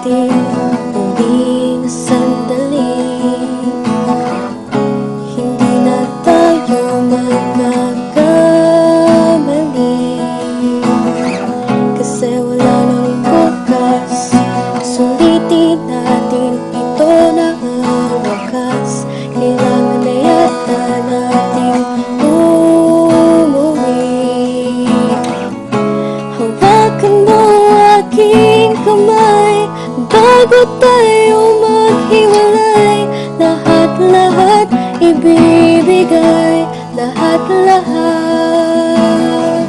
ating huling sandali. Hindi na tayo magkakamali, kasi wala nang bukas. Sulitin natin, ito na ang wakas. Kailangan na yata natin umuwi. Hawakan mo aking kamay bago tayo maghiwalay. Lahat-lahat ibibigay, lahat-lahat.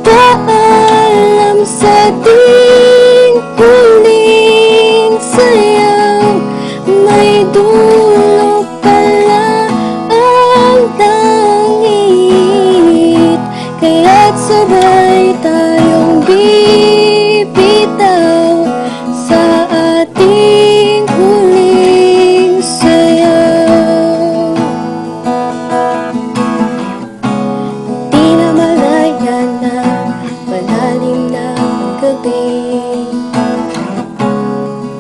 Paalam sa ating huling sayang, may dulo pala ang langit, kaya't sabay tayong bibitaw sa ating huling sayang. Di na malaya na, malalim na ang gabi,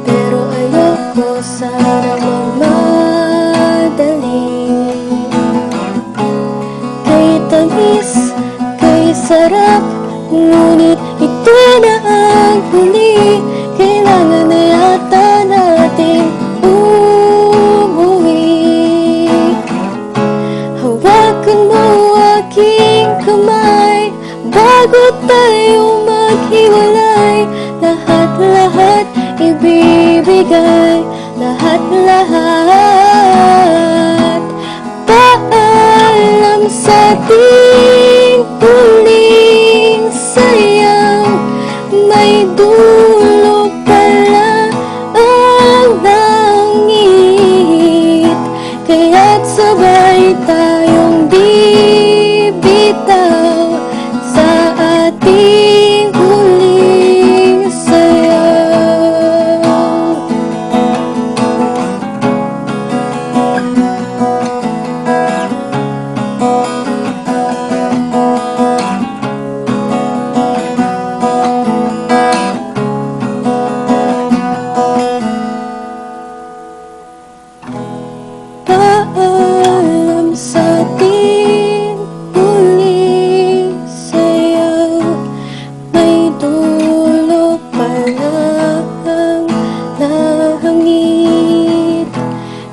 pero ayoko sana magmadali. Kay tamis, kay sarap, ngunit ito na ang huli. Kailangan na yata natin umuwi. Hawakan mo aking kamay bago tayo maghiwalay. Lahat-lahat ibibigay, lahat-lahat. Paalam sa ating huling sayang, may dulo pala ang langit, kaya't sabay tayong bibitaw sa ating huling sayang. Paalam sa ating huling sayang, may dulo pala ang langit,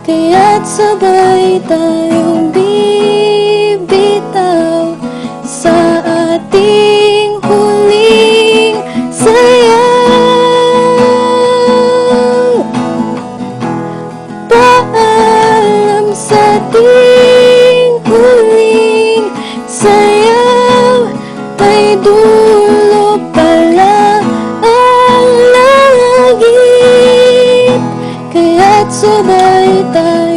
kaya't sabay tayong bibitaw sa ating huling sayang. Paalam sa ating huling sayang, may dulo pala ang langit, kaya't sabay tayo